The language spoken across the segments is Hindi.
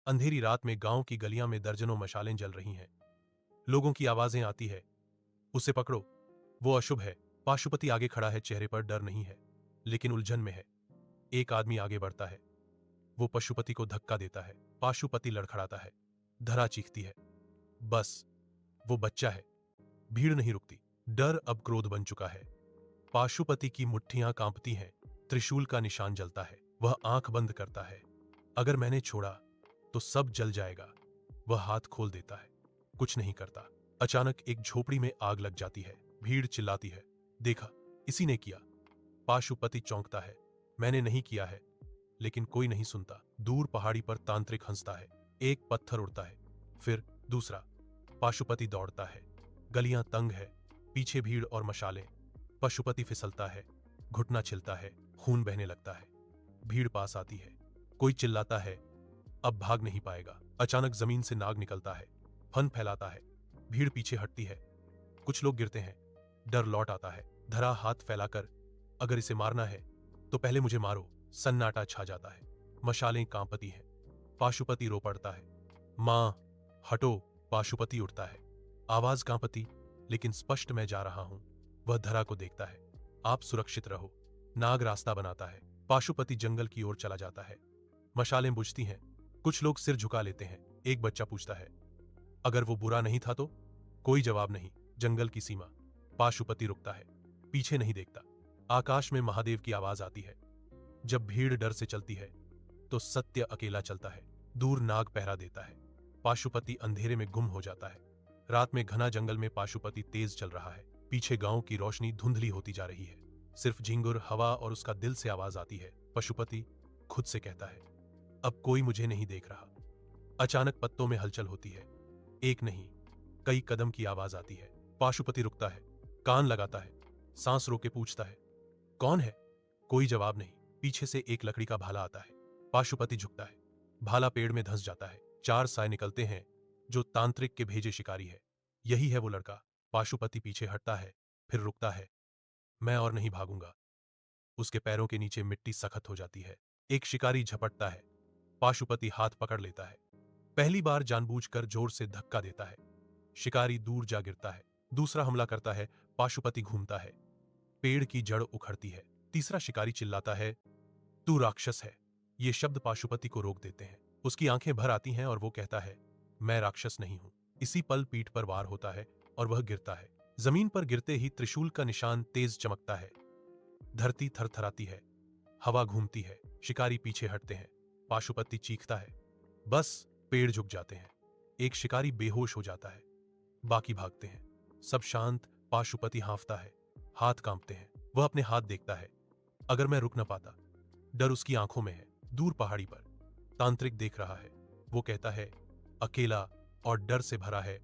अंधेरी रात में गांव की गलियां में दर्जनों मशालें जल रही हैं। लोगों की आवाजें आती है, उसे पकड़ो, वो अशुभ है। पाशुपति आगे खड़ा है, चेहरे पर डर नहीं है, लेकिन उलझन में है। एक आदमी आगे बढ़ता है, वो पशुपति को धक्का देता है। पाशुपति लड़खड़ाता है, धरा चीखती है। बस, वो बच्चा है। भीड़ नहीं रुकती। डर अब क्रोध बन चुका है। पाशुपति की मुट्ठियां कांपती हैं, त्रिशूल का निशान जलता है। वह आंख बंद करता है। अगर मैंने छोड़ा तो सब जल जाएगा। वह हाथ खोल देता है, कुछ नहीं करता। अचानक एक झोपड़ी में आग लग जाती है। भीड़ चिल्लाती है, देखा, इसी ने किया। पाशुपति चौंकता है, मैंने नहीं किया है। लेकिन कोई नहीं सुनता। दूर पहाड़ी पर तांत्रिक हंसता है। एक पत्थर उड़ता है, फिर दूसरा। पाशुपति दौड़ता है। गलियां तंग है, पीछे भीड़ और मशालें। पशुपति फिसलता है, घुटना छिलता है, खून बहने लगता है। भीड़ पास आती है, कोई चिल्लाता है, अब भाग नहीं पाएगा। अचानक जमीन से नाग निकलता है, फन फैलाता है। भीड़ पीछे हटती है, कुछ लोग गिरते हैं। डर लौट आता है। धरा हाथ फैलाकर, अगर इसे मारना है तो पहले मुझे मारो। सन्नाटा छा जाता है, मशालें कांपती हैं। पाशुपति रो पड़ता है, मां, हटो। पाशुपति उठता है, आवाज कांपती, लेकिन स्पष्ट, मैं जा रहा हूं। वह धरा को देखता है, आप सुरक्षित रहो। नाग रास्ता बनाता है। पाशुपति जंगल की ओर चला जाता है। मशालें बुझती हैं, कुछ लोग सिर झुका लेते हैं। एक बच्चा पूछता है, अगर वो बुरा नहीं था तो? कोई जवाब नहीं। जंगल की सीमा। पाशुपति रुकता है, पीछे नहीं देखता। आकाश में महादेव की आवाज आती है। जब भीड़ डर से चलती है तो सत्य अकेला चलता है। दूर नाग पहरा देता है। पाशुपति अंधेरे में गुम हो जाता है। रात में घना जंगल में पाशुपति तेज चल रहा है। पीछे गांव की रोशनी धुंधली होती जा रही है। सिर्फ झिंगुर, हवा और उसका दिल से आवाज आती है। पशुपति खुद से कहता है, अब कोई मुझे नहीं देख रहा। अचानक पत्तों में हलचल होती है। एक नहीं, कई कदम की आवाज आती है। पाशुपति रुकता है, कान लगाता है, सांस रोके पूछता है, कौन है? कोई जवाब नहीं। पीछे से एक लकड़ी का भाला आता है। पाशुपति झुकता है, भाला पेड़ में धंस जाता है। चार साए निकलते हैं, जो तांत्रिक के भेजे शिकारी है। यही है वो लड़का। पाशुपति पीछे हटता है, फिर रुकता है। मैं और नहीं भागूंगा। उसके पैरों के नीचे मिट्टी सख्त हो जाती है। एक शिकारी झपटता है। पाशुपति हाथ पकड़ लेता है। पहली बार जानबूझकर जोर से धक्का देता है। शिकारी दूर जा गिरता है। दूसरा हमला करता है। पाशुपति घूमता है, पेड़ की जड़ उखड़ती है। तीसरा शिकारी चिल्लाता है, तू राक्षस है। ये शब्द पाशुपति को रोक देते हैं। उसकी आंखें भर आती हैं और वो कहता है, मैं राक्षस नहीं हूं। इसी पल पीठ पर वार होता है और वह गिरता है। जमीन पर गिरते ही त्रिशूल का निशान तेज चमकता है। धरती थरथराती है, हवा घूमती है। शिकारी पीछे हटते हैं। पाशुपति चीखता है, बस। पेड़ झुक जाते हैं। एक शिकारी बेहोश हो जाता है, बाकी भागते हैं। सब शांत। पाशुपति हांफता है, हाथ कांपते हैं। वह अपने हाथ देखता है, अगर मैं रुक न पाता। डर उसकी आंखों में है। दूर पहाड़ी पर तांत्रिक देख रहा है। वो कहता है, अकेला और डर से भरा है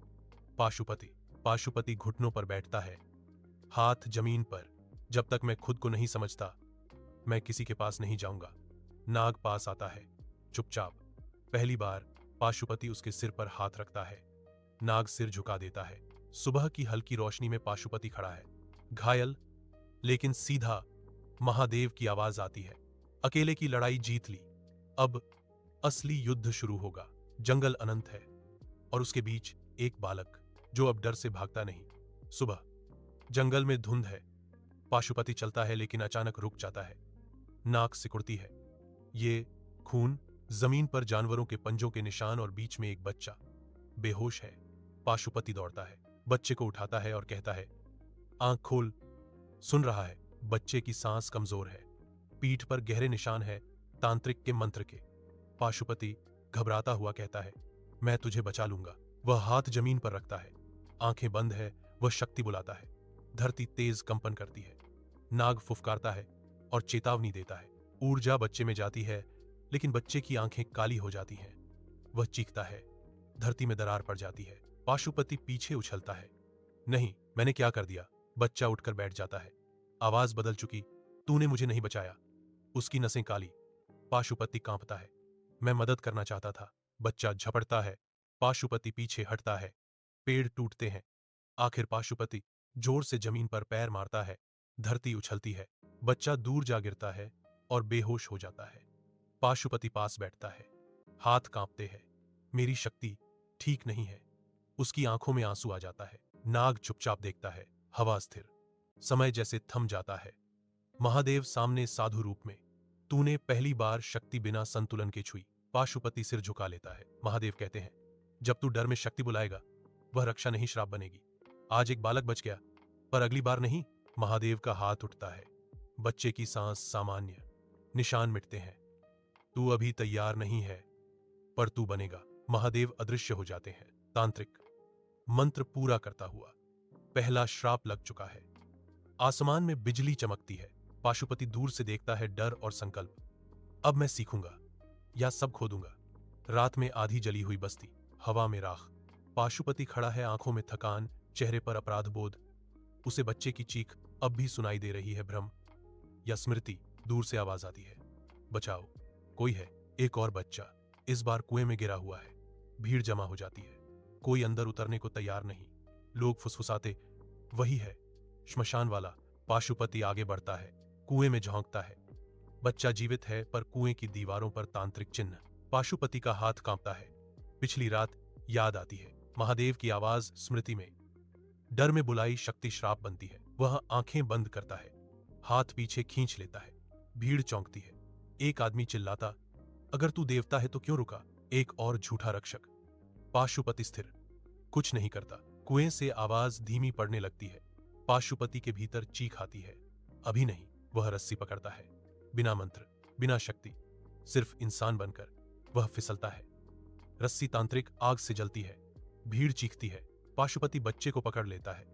पाशुपति। पाशुपति घुटनों पर बैठता है, हाथ जमीन पर। जब तक मैं खुद को नहीं समझता, मैं किसी के पास नहीं जाऊंगा। नाग पास आता है, चुपचाप। पहली बार पाशुपति उसके सिर पर हाथ रखता है। नाग सिर झुका देता है। सुबह की हल्की रोशनी में पाशुपति खड़ा है, घायल लेकिन सीधा। महादेव की आवाज आती है, अकेले की लड़ाई जीत ली, अब असली युद्ध शुरू होगा। जंगल अनंत है और उसके बीच एक बालक जो अब डर से भागता नहीं। सुबह, जंगल में धुंध है। पाशुपति चलता है लेकिन अचानक रुक जाता है। नाक सिकुड़ती है। ये खून, जमीन पर जानवरों के पंजों के निशान और बीच में एक बच्चा बेहोश है। पाशुपति दौड़ता है, बच्चे को उठाता है और कहता है, आंख खोल। सुन रहा है। बच्चे की सांस कमजोर है। पीठ पर गहरे निशान है, तांत्रिक के मंत्र के। पाशुपति घबराता हुआ कहता है, मैं तुझे बचा लूंगा। वह हाथ जमीन पर रखता है, आंखें बंद है। वह शक्ति बुलाता है। धरती तेज कंपन करती है। नाग फुफकारता है और चेतावनी देता है। ऊर्जा बच्चे में जाती है, लेकिन बच्चे की आंखें काली हो जाती हैं। वह चीखता है, धरती में दरार पड़ जाती है। पाशुपति पीछे उछलता है, नहीं, मैंने क्या कर दिया? बच्चा उठकर बैठ जाता है, आवाज बदल चुकी, तूने मुझे नहीं बचाया। उसकी नसें काली। पाशुपति कांपता है, मैं मदद करना चाहता था। बच्चा झपटता है, पाशुपति पीछे हटता है। पेड़ टूटते हैं। आखिर पाशुपति जोर से जमीन पर पैर मारता है। धरती उछलती है। बच्चा दूर जा गिरता है और बेहोश हो जाता है। पाशुपति पास बैठता है, हाथ कांपते हैं। मेरी शक्ति ठीक नहीं है। उसकी आंखों में आंसू आ जाता है। नाग चुपचाप देखता है। हवा स्थिर, समय जैसे थम जाता है। महादेव सामने साधु रूप में। तूने पहली बार शक्ति बिना संतुलन के छुई। पाशुपति सिर झुका लेता है। महादेव कहते हैं, जब तू डर में शक्ति बुलाएगा, वह रक्षा नहीं श्राप बनेगी। आज एक बालक बच गया, पर अगली बार नहीं। महादेव का हाथ उठता है। बच्चे की सांस सामान्य, निशान मिटते हैं। तू अभी तैयार नहीं है, पर तू बनेगा। महादेव अदृश्य हो जाते हैं। तांत्रिक मंत्र पूरा करता हुआ। पहला श्राप लग चुका है। आसमान में बिजली चमकती है। पाशुपति दूर से देखता है, डर और संकल्प। अब मैं सीखूंगा या सब खो दूंगा। रात में आधी जली हुई बस्ती, हवा में राख। पाशुपति खड़ा है, आंखों में थकान, चेहरे पर अपराध बोध। उसे बच्चे की चीख अब भी सुनाई दे रही है। भ्रम या स्मृति? दूर से आवाज आती है, बचाओ, कोई है। एक और बच्चा, इस बार कुएं में गिरा हुआ है। भीड़ जमा हो जाती है। कोई अंदर उतरने को तैयार नहीं। लोग फुसफुसाते, वही है, श्मशान वाला। पाशुपति आगे बढ़ता है, कुएं में झोंकता है। बच्चा जीवित है, पर कुएं की दीवारों पर तांत्रिक चिन्ह। पाशुपति का हाथ कांपता है। पिछली रात याद आती है। महादेव की आवाज स्मृति में। डर में बुलाई शक्ति श्राप बनती है। वह आंखें बंद करता है, हाथ पीछे खींच लेता है। भीड़ चौंकती है। एक आदमी चिल्लाता, अगर तू देवता है तो क्यों रुका? एक और झूठा रक्षक। पाशुपति स्थिर, कुछ नहीं करता। कुएं से आवाज धीमी पड़ने लगती है। पाशुपति के भीतर चीख आती है, अभी नहीं। वह रस्सी पकड़ता है, बिना मंत्र, बिना शक्ति, सिर्फ इंसान बनकर। वह फिसलता है। रस्सी तांत्रिक आग से जलती है। भीड़ चीखती है। पाशुपति बच्चे को पकड़ लेता है।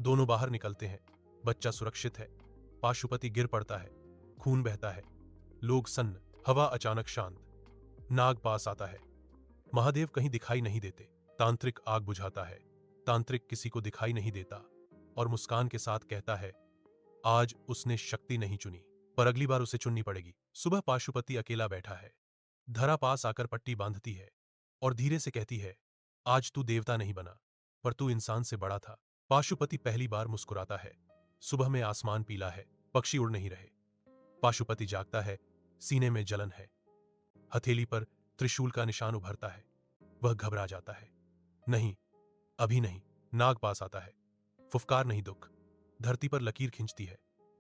दोनों बाहर निकलते हैं। बच्चा सुरक्षित है। पाशुपति गिर पड़ता है, खून बहता है। लोग सन्न। हवा अचानक शांत। नाग पास आता है। महादेव कहीं दिखाई नहीं देते। तांत्रिक आग बुझाता है। तांत्रिक किसी को दिखाई नहीं देता और मुस्कान के साथ कहता है, आज उसने शक्ति नहीं चुनी, पर अगली बार उसे चुननी पड़ेगी। सुबह पाशुपति अकेला बैठा है। धरा पास आकर पट्टी बांधती है और धीरे से कहती है, आज तू देवता नहीं बना, पर तू इंसान से बड़ा था। पाशुपति पहली बार मुस्कुराता है। सुबह में आसमान पीला है, पक्षी उड़ नहीं रहे। पाशुपति जागता है, सीने में जलन है। हथेली पर त्रिशूल का निशान उभरता है। वह घबरा जाता है, नहीं, अभी नहीं। नाग पास आता है। फुफकार नहीं, दुख। धरती पर लकीर खिंचती है।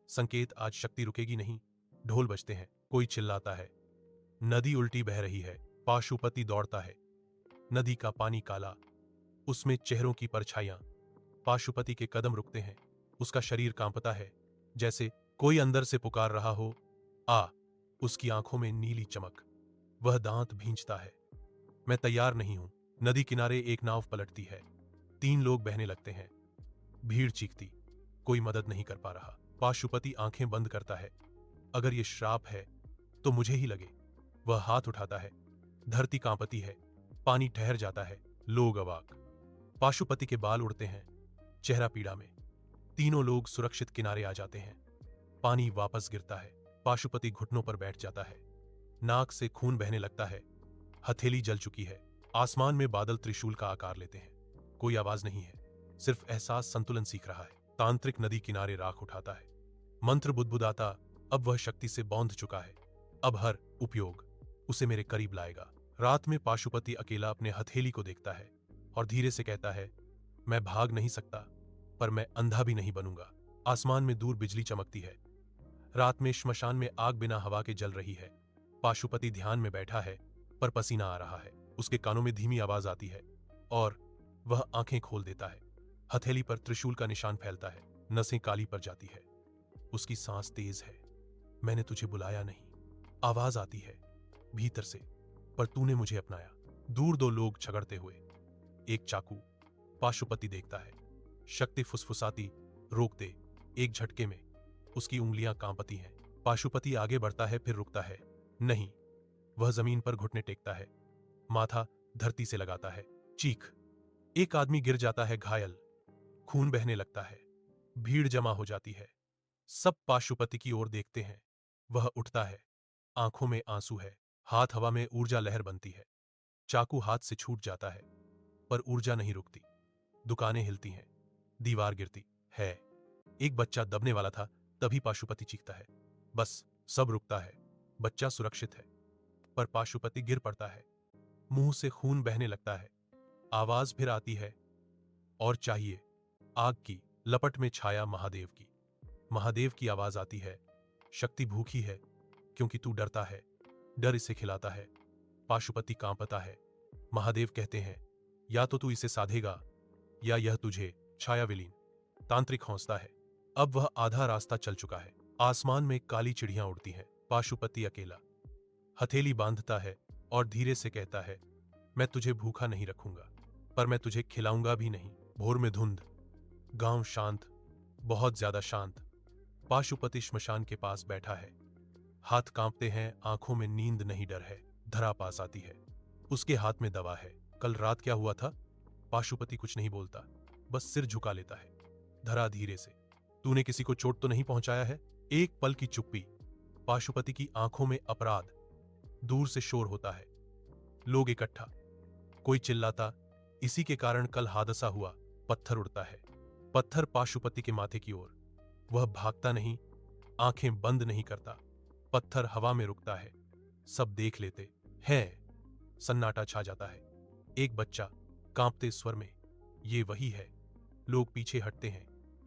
संकेत, आज शक्ति रुकेगी नहीं। ढोल बजते हैं। कोई चिल्लाता है, नदी उल्टी बह रही है। पाशुपति दौड़ता है। नदी का पानी काला, उसमें चेहरों की परछाइयां। पाशुपति के कदम रुकते हैं। उसका शरीर कांपता है, जैसे कोई अंदर से पुकार रहा हो, आ। उसकी आंखों में नीली चमक। वह दांत भींचता है, मैं तैयार नहीं हूं। नदी किनारे एक नाव पलटती है। 3 लोग बहने लगते हैं। भीड़ चीखती, कोई मदद नहीं कर पा रहा। पाशुपति आंखें बंद करता है, अगर ये श्राप है तो मुझे ही लगे। वह हाथ उठाता है। धरती कांपती है। पानी ठहर जाता है। लोग अवाक। पाशुपति के बाल उड़ते हैं, चेहरा पीड़ा में। तीनों लोग सुरक्षित किनारे आ जाते हैं। पानी वापस गिरता है। पाशुपति घुटनों पर बैठ जाता है। नाक से खून बहने लगता है। हथेली जल चुकी है। आसमान में बादल त्रिशूल का आकार लेते हैं। कोई आवाज नहीं है, सिर्फ एहसास संतुलन सीख रहा है। तांत्रिक नदी किनारे राख उठाता है। मंत्र बुदबुदाता, अब वह शक्ति से बौंध चुका है। अब हर उपयोग उसे मेरे करीब लाएगा। रात में पाशुपति अकेला अपने हथेली को देखता है और धीरे से कहता है, मैं भाग नहीं सकता, पर मैं अंधा भी नहीं बनूंगा। आसमान में दूर बिजली चमकती है। रात में श्मशान में आग बिना हवा के जल रही है। पाशुपति ध्यान में बैठा है, पर पसीना आ रहा है। उसके कानों में धीमी आवाज आती है और वह आंखें खोल देता है। हथेली पर त्रिशूल का निशान फैलता है। नसें काली पड़ जाती है। उसकी सांस तेज है। मैंने तुझे बुलाया नहीं, आवाज आती है भीतर से, पर तूने मुझे अपनाया। दूर 2 लोग झगड़ते हुए, एक चाकू। पाशुपति देखता है, शक्ति फुसफुसाती, रोक दे। एक झटके में उसकी उंगलियां कांपती हैं। पाशुपति आगे बढ़ता है, फिर रुकता है। नहीं। वह जमीन पर घुटने टेकता है, माथा धरती से लगाता है। चीख। एक आदमी गिर जाता है घायल। खून बहने लगता है। भीड़ जमा हो जाती है। सब पाशुपति की ओर देखते हैं। वह उठता है, आंखों में आंसू है। हाथ हवा में ऊर्जा लहर बनती है। चाकू हाथ से छूट जाता है, पर ऊर्जा नहीं रुकती। दुकानें हिलती हैं, दीवार गिरती है। एक बच्चा दबने वाला था, तभी पाशुपति चीखता है। बस, सब रुकता है। बच्चा सुरक्षित है, पर पाशुपति गिर पड़ता है। मुंह से खून बहने लगता है। आवाज फिर आती है, और चाहिए। आग की लपट में छाया महादेव की। महादेव की आवाज आती है, शक्ति भूखी है क्योंकि तू डरता है। डर इसे खिलाता है। पाशुपति कांपता है। महादेव कहते हैं, या तो तू इसे साधेगा या यह तुझे। छाया विलीन। तांत्रिक हौसला है। अब वह आधा रास्ता चल चुका है। आसमान में काली चिड़ियां उड़ती हैं। पाशुपति अकेला हथेली बांधता है और धीरे से कहता है, मैं तुझे भूखा नहीं रखूंगा, पर मैं तुझे खिलाऊंगा भी नहीं। भोर में धुंध। गांव शांत, बहुत ज्यादा शांत। पाशुपति श्मशान के पास बैठा है। हाथ कांपते हैं, आंखों में नींद नहीं, डर है। धरा पास आती है। उसके हाथ में दवा है। कल रात क्या हुआ था? पाशुपति कुछ नहीं बोलता, बस सिर झुका लेता है। धरा धीरे से, तूने किसी को चोट तो नहीं पहुंचाया है? एक पल की चुप्पी। पाशुपति की आंखों में अपराध। दूर से शोर होता है। लोग इकट्ठा। कोई चिल्लाता, इसी के कारण कल हादसा हुआ। पत्थर उड़ता है। पत्थर पाशुपति के माथे की ओर। वह भागता नहीं, आंखें बंद नहीं करता। पत्थर हवा में रुकता है। सब देख लेते हैं। सन्नाटा छा जाता है। एक बच्चा कांपते स्वर में, ये वही है। लोग पीछे हटते हैं,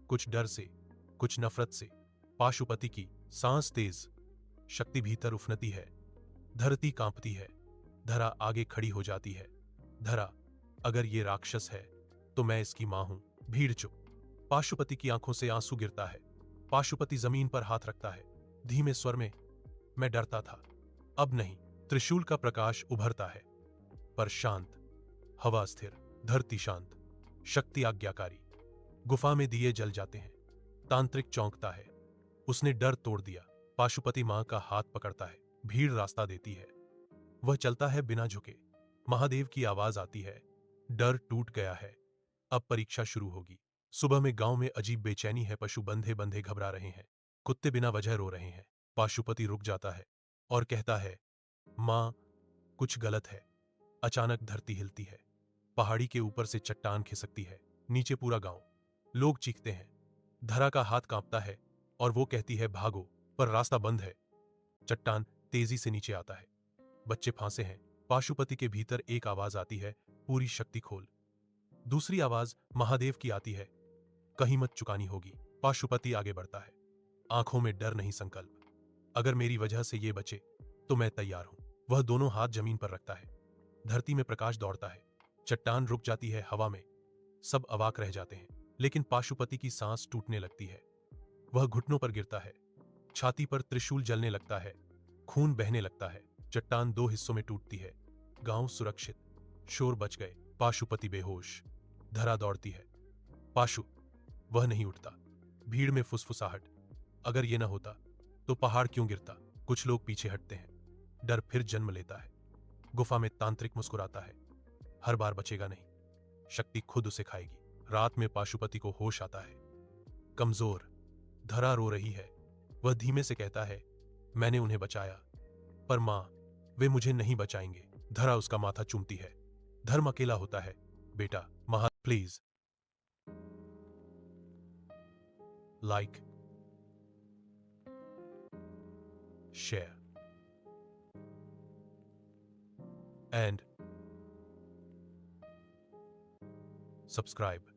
कुछ डर से, कुछ नफरत से। पाशुपति की सांस तेज। शक्ति भीतर उफनती है। धरती कांपती है। धरा आगे खड़ी हो जाती है। धरा, अगर ये राक्षस है तो मैं इसकी मां हूं। भीड़ चुप। पाशुपति की आंखों से आंसू गिरता है। पाशुपति जमीन पर हाथ रखता है, धीमे स्वर में, मैं डरता था, अब नहीं। त्रिशूल का प्रकाश उभरता है, पर शांत। हवा स्थिर, धरती शांत, शक्ति आज्ञाकारी। गुफा में दिए जल जाते हैं। तांत्रिक चौंकता है। उसने डर तोड़ दिया। पाशुपति मां का हाथ पकड़ता है। भीड़ रास्ता देती है। वह चलता है बिना झुके। महादेव की आवाज आती है, डर टूट गया है, अब परीक्षा शुरू होगी। सुबह में गांव में अजीब बेचैनी है। पशु बंधे बंधे घबरा रहे हैं। कुत्ते बिना वजह रो रहे हैं। पाशुपति रुक जाता है और कहता है, मां, कुछ गलत है। अचानक धरती हिलती है। पहाड़ी के ऊपर से चट्टान खिसकती है। नीचे पूरा गांव। लोग चीखते हैं। धरा का हाथ कांपता है और वो कहती है, भागो, पर रास्ता बंद है। चट्टान तेजी से नीचे आता है। बच्चे फांसे हैं। पाशुपति के भीतर एक आवाज आती है, पूरी शक्ति खोल। दूसरी आवाज महादेव की आती है, कहीं मत चुकानी होगी। पाशुपति आगे बढ़ता है। आंखों में डर नहीं, संकल्प। अगर मेरी वजह से ये बचे तो मैं तैयार हूं। वह दोनों हाथ जमीन पर रखता है। धरती में प्रकाश दौड़ता है। चट्टान रुक जाती है हवा में। सब अवाक रह जाते हैं, लेकिन पाशुपति की सांस टूटने लगती है। वह घुटनों पर गिरता है। छाती पर त्रिशूल जलने लगता है। खून बहने लगता है। चट्टान दो हिस्सों में टूटती है। गांव सुरक्षित। शोर बच गए। पाशुपति बेहोश। धरा दौड़ती है। पाशु। वह नहीं उठता। भीड़ में फुसफुसाहट। अगर यह न होता तो पहाड़ क्यों गिरता? कुछ लोग पीछे हटते हैं। डर फिर जन्म लेता है। गुफा में तांत्रिक मुस्कुराता है, हर बार बचेगा नहीं, शक्ति खुद उसे खाएगी। रात में पाशुपति को होश आता है। कमजोर। धरा रो रही है। वह धीमे से कहता है, मैंने उन्हें बचाया, पर मां, वे मुझे नहीं बचाएंगे। धरा उसका माथा चूमती है। धर्म अकेला होता है, बेटा। महा please like, share and subscribe.